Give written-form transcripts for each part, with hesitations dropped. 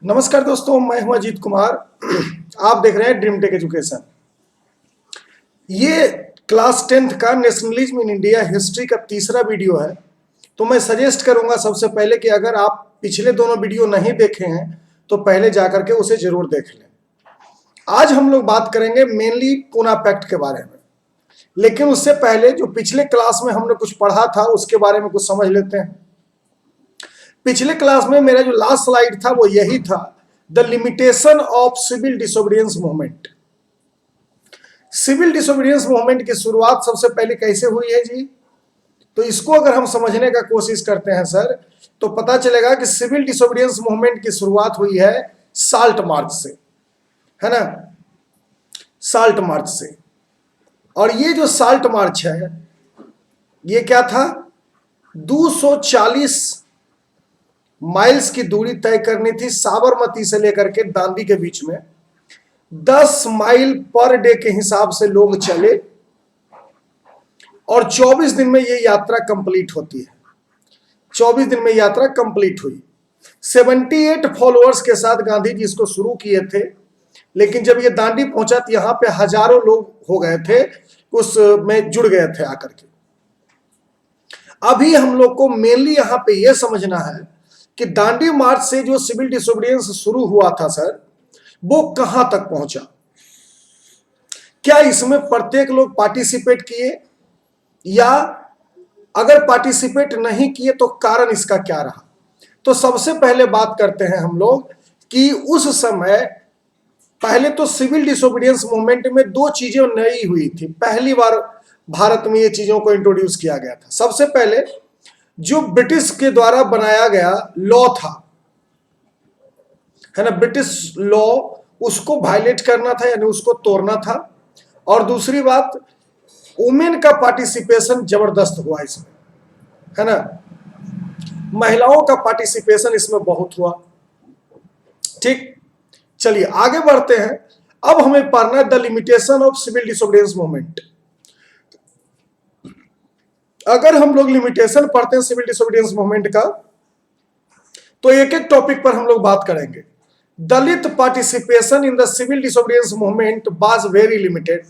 नमस्कार दोस्तों, मैं हूं अजीत कुमार। आप देख रहे हैं ड्रीम टेक एजुकेशन। ये क्लास 10th का नेशनलिज्म इन इंडिया हिस्ट्री का तीसरा वीडियो है। तो मैं सजेस्ट करूंगा सबसे पहले कि अगर आप पिछले दोनों वीडियो नहीं देखे हैं तो पहले जाकर के उसे जरूर देख लें। आज हम लोग बात करेंगे मेनली पूना पैक्ट के बारे में, लेकिन उससे पहले जो पिछले क्लास में हमने कुछ पढ़ा था उसके बारे में कुछ समझ लेते हैं। पिछले क्लास में मेरा जो लास्ट स्लाइड था वो यही था, the limitation of civil disobedience movement. Civil disobedience movement की शुरुआत सबसे पहले कैसे हुई है जी? तो इसको अगर हम समझने का कोशिश करते हैं सर, तो पता चलेगा कि सिविल डिसोबीडियंस मूवमेंट की शुरुआत हुई है साल्ट मार्च से, है ना, साल्ट मार्च से। और ये जो साल्ट मार्च है ये क्या था? 240 माइल्स की दूरी तय करनी थी साबरमती से लेकर के दांडी के बीच में। 10 माइल पर डे के हिसाब से लोग चले और 24 दिन में ये यात्रा कंप्लीट होती है। 24 दिन में यात्रा कंप्लीट हुई। 78 फॉलोअर्स के साथ गांधी जी इसको शुरू किए थे, लेकिन जब ये दांडी पहुंचा तो यहां पे हजारों लोग हो गए थे, उसमें जुड़ गए थे आकर के। अभी हम लोग को मेनली यहां पे यह समझना है कि दांडी मार्च से जो सिविल डिसोबीडियंस शुरू हुआ था सर, वो कहां तक पहुंचा? क्या इसमें प्रत्येक लोग पार्टिसिपेट किए, या अगर पार्टिसिपेट नहीं किए तो कारण इसका क्या रहा? तो सबसे पहले बात करते हैं हम लोग कि उस समय पहले तो सिविल डिसोबीडियंस मूवमेंट में दो चीजें नई हुई थी। पहली बार भारत में ये चीजों को इंट्रोड्यूस किया गया था। सबसे पहले जो ब्रिटिश के द्वारा बनाया गया लॉ था, है ना, ब्रिटिश लॉ, उसको वायलेट करना था, यानी उसको तोड़ना था। और दूसरी बात, वुमेन का पार्टिसिपेशन जबरदस्त हुआ इसमें, है ना, महिलाओं का पार्टिसिपेशन इसमें बहुत हुआ। ठीक, चलिए आगे बढ़ते हैं। अब हमें पढ़ना है the limitation of civil disobedience movement. अगर हम लोग लिमिटेशन पढ़ते हैं सिविल डिसोबीडियंस मूवमेंट का, तो एक एक टॉपिक पर हम लोग बात करेंगे। Dalit participation in the civil disobedience movement was very limited.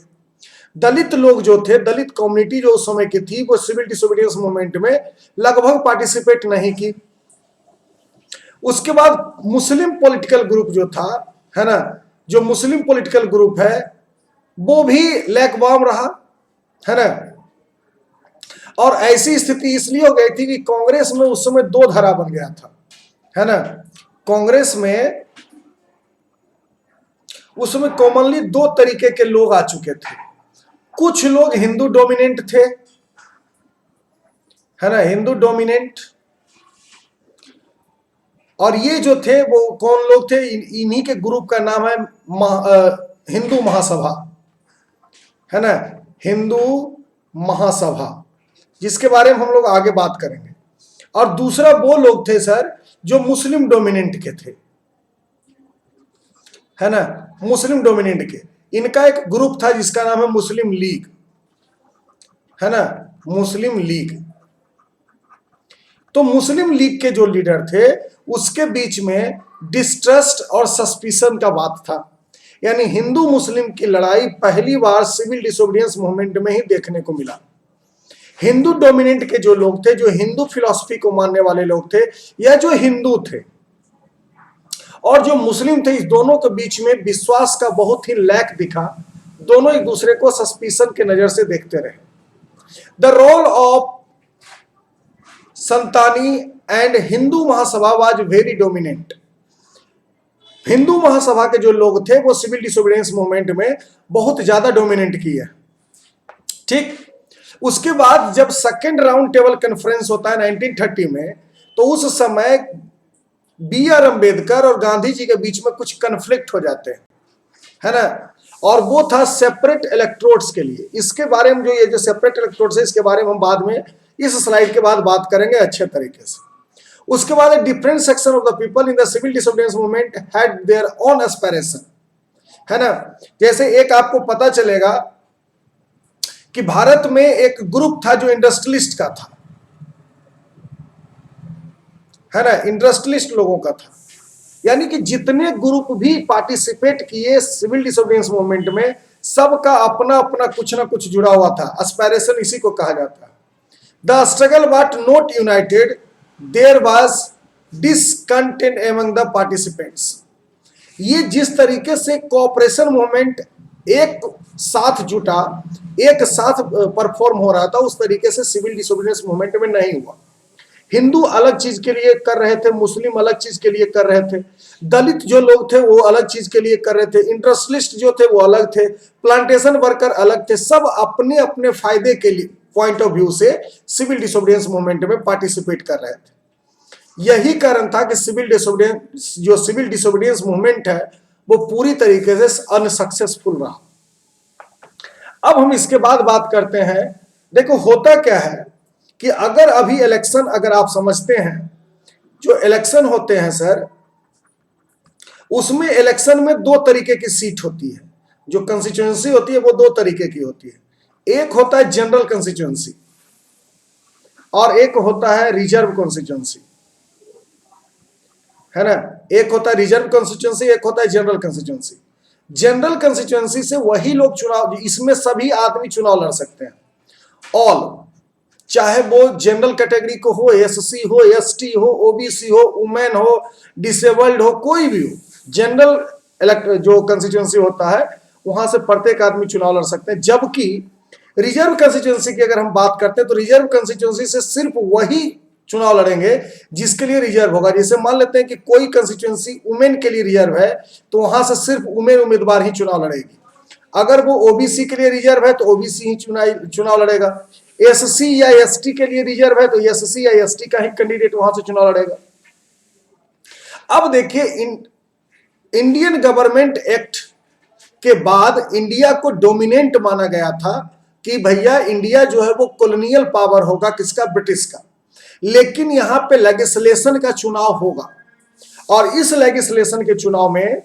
Dalit लोग जो थे, दलित कम्युनिटी जो उस समय की थी, वो सिविल डिसोबीडियंस मूवमेंट में लगभग पार्टिसिपेट नहीं की। उसके बाद मुस्लिम पॉलिटिकल ग्रुप जो था, है ना, जो मुस्लिम पॉलिटिकल ग्रुप है वो भी लैकबाम रहा, है ना। और ऐसी स्थिति इसलिए हो गई थी कि कांग्रेस में उस समय दो धारा बन गया था, है ना। कांग्रेस में उस समय कॉमनली दो तरीके के लोग आ चुके थे। कुछ लोग हिंदू डोमिनेंट थे, है ना, हिंदू डोमिनेंट। और ये जो थे वो कौन लोग थे? इन्हीं के ग्रुप का नाम है हिंदू महासभा, है ना, हिंदू महासभा, जिसके बारे में हम लोग आगे बात करेंगे। और दूसरा वो लोग थे सर जो मुस्लिम डोमिनेंट के थे, है ना, मुस्लिम डोमिनेंट के। इनका एक ग्रुप था जिसका नाम है मुस्लिम लीग, है ना, मुस्लिम लीग। तो मुस्लिम लीग के जो लीडर थे उसके बीच में डिस्ट्रस्ट और सस्पिशन का बात था, यानी हिंदू मुस्लिम की लड़ाई पहली बार सिविल डिसोबीडियंस मूवमेंट में ही देखने को मिला। हिंदू डोमिनेंट के जो लोग थे, जो हिंदू फिलॉसफी को मानने वाले लोग थे, या जो हिंदू थे, और जो मुस्लिम थे, इस दोनों के बीच में विश्वास का बहुत ही लैक दिखा। दोनों एक दूसरे को सस्पिशन के नजर से देखते रहे। द रोल ऑफ संतानी and Hindu Mahasabha was very dominant. Hindu Mahasabha के जो लोग थे वो सिविल डिसोबीडियंस मूवमेंट में बहुत ज्यादा डोमिनेंट किए। ठीक, उसके बाद जब सेकेंड राउंड टेबल कॉन्फ्रेंस होता है 1930 में, तो उस समय B.R. अम्बेडकर और गांधी जी के बीच में कुछ कन्फ्लिक्ट हो जाते हैं, है ना। और वो था सेपरेट इलेक्ट्रोड्स के लिए। इसके बारे में, जो ये जो सेपरेट इलेक्ट्रोड्स है, इसके बारे में हम बाद में इस स्लाइड के बाद बात करेंगे अच्छे तरीके से। उसके बाद different section of the people in the civil disobedience movement had their own aspiration, है ना। जैसे एक आपको पता चलेगा कि भारत में एक ग्रुप था जो इंडस्ट्रियलिस्ट का था, है ना, इंडस्ट्रियलिस्ट लोगों का था। यानी कि जितने ग्रुप भी पार्टिसिपेट किए सिविल डिसोबीडियंस मूवमेंट में, सबका अपना अपना कुछ ना कुछ जुड़ा हुआ था। एस्पायरेशन इसी को कहा जाता है। The struggle what not united, there was discontent among the participants. ये जिस तरीके से कोऑपरेशन मूवमेंट एक साथ जुटा, एक साथ परफॉर्म हो रहा था, उस तरीके से सिविल डिसोबीडियंस मूवमेंट में नहीं हुआ। हिंदू अलग चीज के लिए कर रहे थे, मुस्लिम अलग चीज के लिए कर रहे थे, दलित जो लोग थे वो अलग चीज के लिए कर रहे थे, इंडस्ट्रियलिस्ट जो थे वो अलग थे, प्लांटेशन वर्कर अलग थे। सब अपने अपने फायदे के लिए पॉइंट ऑफ व्यू से सिविल डिसोबीडियंस मूवमेंट में पार्टिसिपेट कर रहे थे। यही कारण था कि सिविल डिसोबीडियंस मूवमेंट है वो पूरी तरीके से अनसक्सेसफुल रहा। अब हम इसके बाद बात करते हैं, देखो होता क्या है कि अगर अभी इलेक्शन, अगर आप समझते हैं जो इलेक्शन होते हैं सर, उसमें इलेक्शन में दो तरीके की सीट होती है। जो कंस्टिट्यूएंसी होती है वो दो तरीके की होती है। एक होता है जनरल कंस्टिट्यूएंसी और एक होता है रिजर्व कंस्टिट्यूएंसी, है ना। एक होता है रिजर्व कंस्टिट्यूएंसी, एक होता है जनरल कंस्टिट्यूएंसी। जनरल कंस्टिट्यूएंसी से वही लोग चुनाव, इसमें सभी आदमी चुनाव लड़ सकते हैं, ऑल, चाहे वो जनरल कैटेगरी को हो, एससी हो, एसटी हो, ओबीसी हो, वुमेन हो, डिसेबल्ड हो, कोई भी हो। जनरल जो कंस्टिट्यूएंसी होता है वहां से प्रत्येक आदमी चुनाव लड़ सकते हैं। जबकि रिजर्व कंस्टिट्यूएंसी की अगर हम बात करते हैं तो रिजर्व कंस्टिट्यूएंसी से सिर्फ वही चुनाव लड़ेंगे जिसके लिए रिजर्व होगा। जैसे मान लेते हैं कि कोई कंस्टिट्यूएंसी वुमेन के लिए रिजर्व है तो वहां से सिर्फ वुमेन उम्मीदवार ही चुनाव लड़ेगी। अगर वो ओबीसी के लिए रिजर्व है तो ओबीसी ही चुनाव लड़ेगा। एससी या एसटी के लिए रिजर्व है तो एससी या एसटी का ही कैंडिडेट वहां से चुनाव लड़ेगा। अब देखिए, इंडियन गवर्नमेंट एक्ट के बाद इंडिया को डोमिनेंट माना गया था कि भैया इंडिया जो है वो कॉलोनियल पावर होगा, किसका, ब्रिटिश का। लेकिन यहां पे लेजिस्लेशन का चुनाव होगा और इस लेजिस्लेशन के चुनाव में,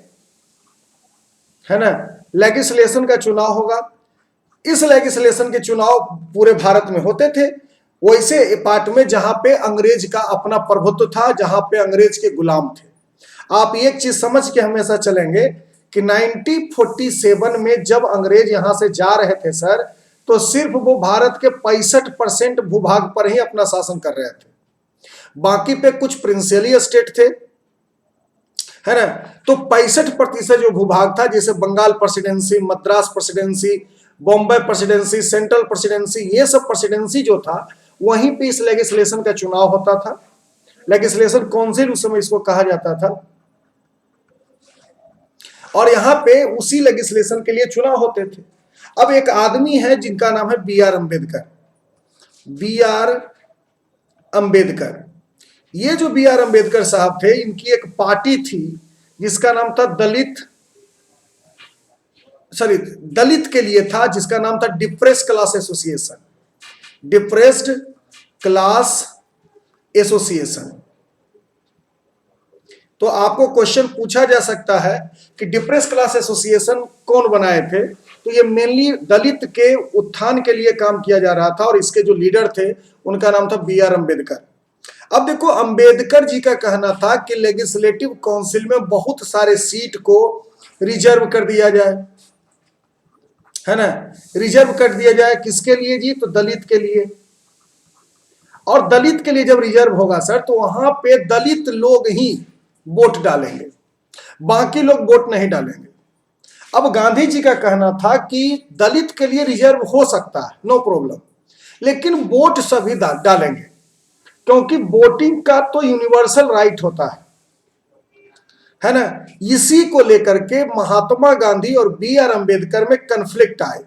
है ना, लेजिस्लेशन का चुनाव होगा। इस लेजिस्लेशन के चुनाव पूरे भारत में होते थे, वैसे पार्ट में जहां पे अंग्रेज का अपना प्रभुत्व था, जहां पे अंग्रेज के गुलाम थे। आप एक चीज समझ के हमेशा चलेंगे कि 1947 में जब अंग्रेज यहां से जा रहे थे सर, तो सिर्फ वो भारत के 65% भूभाग पर ही अपना शासन कर रहे थे। बाकी पे कुछ प्रिंसियली स्टेट थे, है ना। तो 65% जो भूभाग था, जैसे Bengal presidency, Madras presidency, Bombay presidency, central presidency, ये सब प्रेसिडेंसी जो था वहीं पे इस लेजिस्लेशन का चुनाव होता था। लेजिस्लेशन काउंसिल उस समय इसको कहा जाता था। और यहां पे उसी लेजिस्लेशन के लिए चुनाव होते थे। अब एक आदमी है जिनका नाम है B R Ambedkar. B R Ambedkar, ये जो बी आर अम्बेडकर साहब थे, इनकी एक पार्टी थी जिसका नाम था दलित के लिए था, जिसका नाम था depressed class association. Depressed class association. तो आपको क्वेश्चन पूछा जा सकता है कि डिप्रेस्ड क्लास एसोसिएशन कौन बनाए थे, तो ये मेनली दलित के उत्थान के लिए काम किया जा रहा था और इसके जो लीडर थे उनका नाम था बी आर अम्बेडकर। अब देखो, अंबेडकर जी का कहना था कि लेजिस्लेटिव काउंसिल में बहुत सारे सीट को रिजर्व कर दिया जाए, है ना, रिजर्व कर दिया जाए। किसके लिए जी, तो दलित के लिए। और दलित के लिए जब रिजर्व होगा सर, तो वहां पे दलित लोग ही वोट डालेंगे, बाकी लोग वोट नहीं डालेंगे। अब गांधी जी का कहना था कि दलित के लिए रिजर्व हो सकता है, नो प्रॉब्लम, लेकिन वोट सभी डालेंगे, क्योंकि वोटिंग का तो यूनिवर्सल राइट होता है ना। इसी को लेकर के महात्मा गांधी और बी आर अम्बेडकर में कन्फ्लिक्ट आए,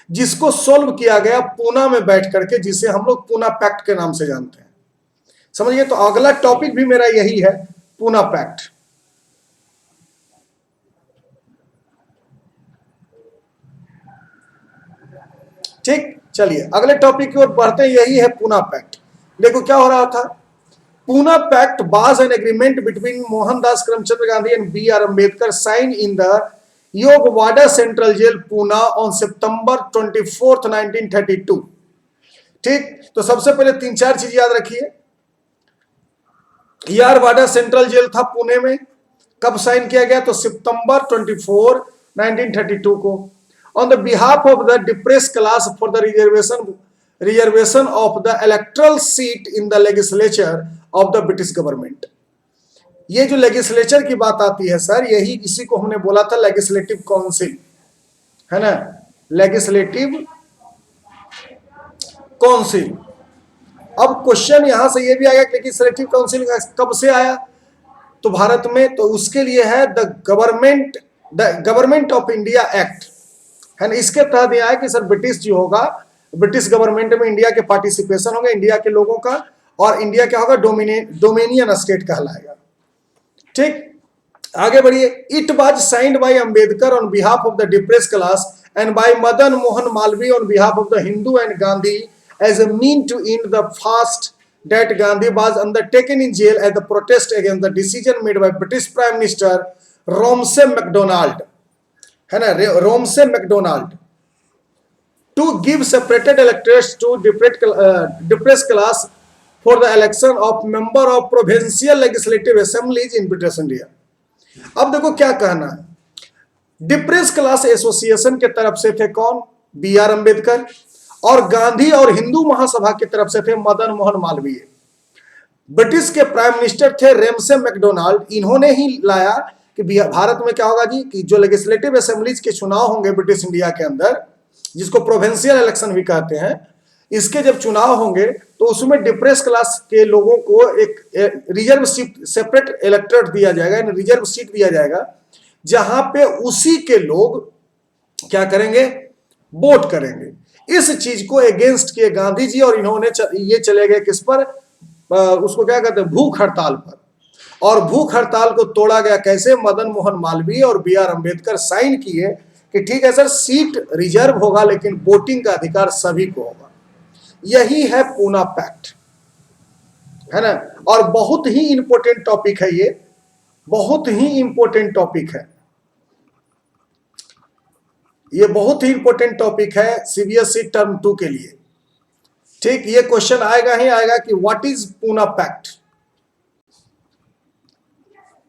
जिसको सोल्व किया गया पूना में बैठ करके, जिसे हम लोग पूना पैक्ट के नाम से जानते हैं। समझिए, तो अगला टॉपिक भी मेरा यही है, पूना पैक्ट। ठीक, चलिए अगले टॉपिक की ओर बढ़ते हैं, यही है पूना पैक्ट। देखो क्या हो रहा था। Poona pact was an agreement between Mohandas Karamchand Gandhi and B R Ambedkar sign in the Yerwada central jail Poona on September 24, 1932। ठीक, तो सबसे पहले 3-4 चीज याद रखिए। यारवाड़ा सेंट्रल जेल था पुणे में, कब साइन किया गया? तो सितंबर 24, 1932 को। On the behalf of the depress class for the reservation of the electoral seat in the legislature of the British government. ये जो लेजिस्लेचर की बात आती है सर, यही इसी को हमने बोला था लेजिस्लेटिव काउंसिल, है ना, लेजिस्लेटिव काउंसिल। अब क्वेश्चन यहां से ये भी आया कि लेजिस्लेटिव काउंसिल कब से आया तो भारत में, तो उसके लिए है the government of India act, है ना। इसके तहत यह है कि सर ब्रिटिश जो होगा, ब्रिटिश गवर्नमेंट में इंडिया के पार्टिसिपेशन होगा, इंडिया के लोगों का, और इंडिया क्या होगा? डोमिनियन स्टेट कहलाएगा। ठीक, आगे बढ़िए। It was signed by Ambedkar on behalf of the depress class and by Madan Mohan Malviya on behalf of the Hindu and Gandhi as a mean to end the fast that Gandhi was undertaken in jail as a protest against the decision made by British Prime Minister Ramsay MacDonald, है ना, Ramsay MacDonald, to give separated electors to depressed class for the election of member of provincial legislative assemblies in British India। अब देखो क्या कहना है, depress class association के तरफ से थे कौन? बी आर अम्बेडकर, और गांधी और हिंदू महासभा की तरफ से थे मदन मोहन मालवीय। ब्रिटिश के प्राइम मिनिस्टर थे रेमसे मैकडोनाल्ड। इन्होंने ही लाया कि भारत में क्या होगा जी, कि जो लेजिस्लेटिव असेंबलीज के चुनाव होंगे ब्रिटिश इंडिया के अंदर, जिसको प्रोविंशियल इलेक्शन भी कहते हैं, इसके जब चुनाव होंगे तो उसमें डिप्रेस क्लास के लोगों को एक रिजर्व सीट, सेपरेट इलेक्टोरेट दिया जाएगा, रिजर्व सीट दिया जाएगा, जहां पे उसी के लोग क्या करेंगे? वोट करेंगे। इस चीज को अगेंस्ट किए गांधी जी, और इन्होंने ये चले गए किस पर? उसको क्या कहते हैं? भूख हड़ताल पर। और भूख हड़ताल को तोड़ा गया कैसे? मदन मोहन मालवीय और बी आर अम्बेडकर साइन किए कि ठीक है सर, सीट रिजर्व होगा लेकिन वोटिंग का अधिकार सभी को होगा। यही है पूना पैक्ट, है ना। और बहुत ही इंपॉर्टेंट टॉपिक है ये, बहुत ही इंपॉर्टेंट टॉपिक है ये, बहुत ही इंपॉर्टेंट टॉपिक है सीबीएसई टर्म 2 के लिए। ठीक, ये क्वेश्चन आएगा ही आएगा कि व्हाट इज पूना पैक्ट,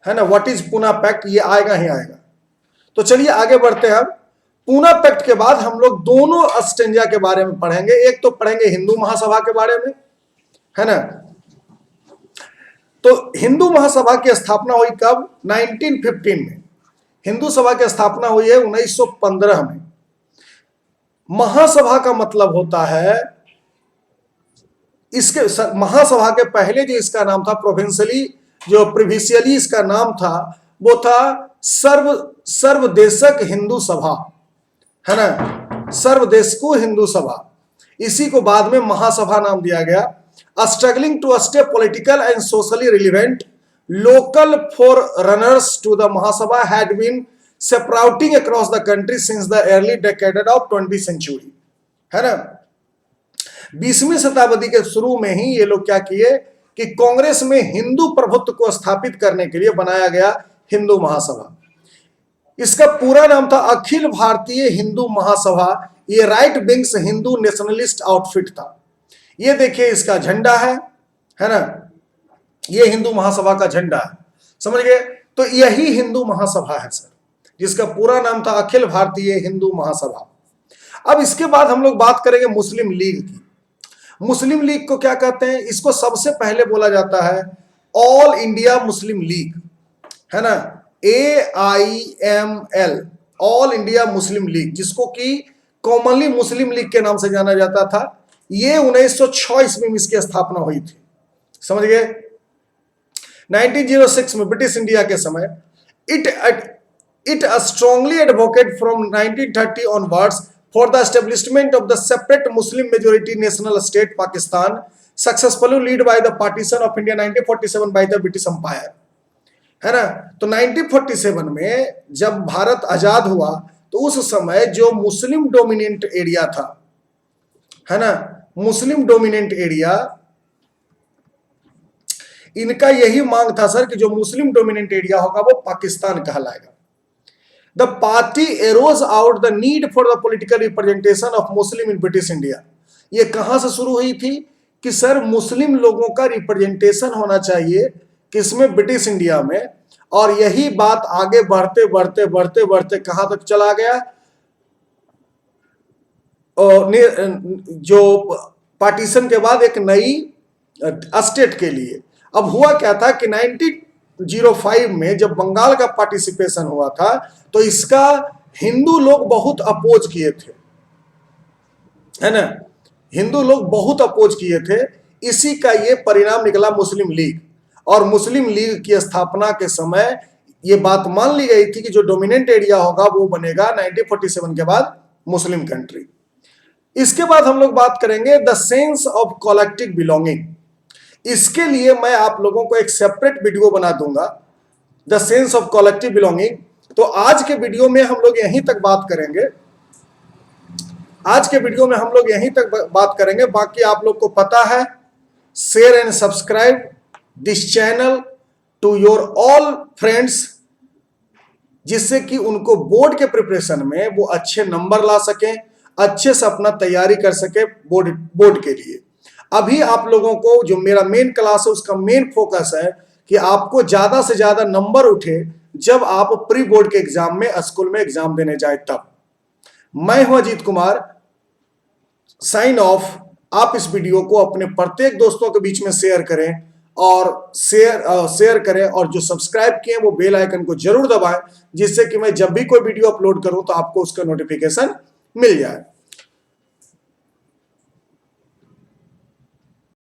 है ना, व्हाट इज पूना पैक्ट, ये आएगा ही आएगा। तो चलिए आगे बढ़ते हैं। पूना पैक्ट के बाद हम लोग दोनों अस्टेंजा के बारे में पढ़ेंगे। एक तो पढ़ेंगे हिंदू महासभा के बारे में, है ना। तो हिंदू महासभा की स्थापना हुई कब? 1915 में। हिंदू सभा की स्थापना हुई है 1915 में। महासभा का मतलब होता है, इसके महासभा के पहले जो इसका नाम था प्रोविंशियली इसका नाम था, वो था सर्वदेशक हिंदू सभा, है ना, सर्वदेशको हिंदू सभा। इसी को बाद में महासभा नाम दिया गया। Struggling to stay political and socially relevant, local forerunners to the Mahasabha had been sprouting across the country since the early decade of 20th century, है ना। 20वीं शताब्दी के शुरू में ही ये लोग क्या किए कि कांग्रेस में हिंदू प्रभुत्व को स्थापित करने के लिए बनाया गया हिंदू महासभा। इसका पूरा नाम था अखिल भारतीय हिंदू महासभा। ये right wings Hindu nationalist outfit था। ये देखिए इसका झंडा है ना, ये हिंदू महासभा का झंडा है, समझ गए। तो यही हिंदू महासभा है सर, जिसका पूरा नाम था अखिल भारतीय हिंदू महासभा। अब इसके बाद हम लोग बात करेंगे मुस्लिम लीग की। मुस्लिम लीग को क्या कहते हैं? इसको सबसे पहले बोला जाता है ऑल इंडिया मुस्लिम लीग, है ना, AIML, all India Muslim league, जिसको कि कॉमनली मुस्लिम लीग के नाम से जाना जाता था। ये 1906 ईस्वी में इसकी स्थापना हुई थी, समझ गए। 1906 में ब्रिटिश इंडिया के समय it strongly advocate from 1930 onwards for the establishment of the separate Muslim majority national state Pakistan, successfully lead by the partition of India 1947 by the British empire, है ना। तो 1947 में जब भारत आजाद हुआ तो उस समय जो मुस्लिम डोमिनेंट एरिया था, है ना, मुस्लिम डोमिनेंट एरिया, इनका यही मांग था सर कि जो मुस्लिम डोमिनेंट एरिया होगा वो पाकिस्तान कहलाएगा। The party arrows out the need for the political representation of Muslim in British India. ये कहां से शुरू हुई थी कि सर मुस्लिम लोगों का रिप्रेजेंटेशन होना चाहिए किसमें? ब्रिटिश इंडिया में। और यही बात आगे बढ़ते बढ़ते बढ़ते बढ़ते कहां तक चला गया, जो पार्टीशन के बाद एक नई स्टेट के लिए। अब हुआ क्या था कि 1905 में जब बंगाल का पार्टिसिपेशन हुआ था तो इसका हिंदू लोग बहुत अपोज किए थे, है ना, हिंदू लोग बहुत अपोज किए थे। इसी का ये परिणाम निकला मुस्लिम लीग, और मुस्लिम लीग की स्थापना के समय ये बात मान ली गई थी कि जो डोमिनेंट एरिया होगा वो बनेगा 1947 के बाद मुस्लिम कंट्री। इसके बाद हम लोग बात करेंगे the sense of collective belonging. इसके लिए मैं आप लोगों को एक सेपरेट वीडियो बना दूंगा, the sense of collective belonging. तो आज के वीडियो में हम लोग यहीं तक बात करेंगे, आज के वीडियो में हम लोग यहीं तक बात करेंगे। बाकी आप लोग को पता है, share and subscribe this channel to your all friends, जिससे कि उनको बोर्ड के प्रिपरेशन में वो अच्छे नंबर ला सकें, अच्छे से अपना तैयारी कर सके बोर्ड के लिए। अभी आप लोगों को जो मेरा मेन क्लास है उसका मेन फोकस है कि आपको ज्यादा से ज्यादा नंबर उठे जब आप प्री बोर्ड के एग्जाम में स्कूल में एग्जाम देने जाए तब। मैं हूं अजीत कुमार, साइन ऑफ। आप इस वीडियो को अपने प्रत्येक दोस्तों के बीच में शेयर करें, और शेयर करें, और जो सब्सक्राइब किए वो बेल आइकन को जरूर दबाएं, जिससे कि मैं जब भी कोई वीडियो अपलोड करूं तो आपको उसका नोटिफिकेशन मिल जाए।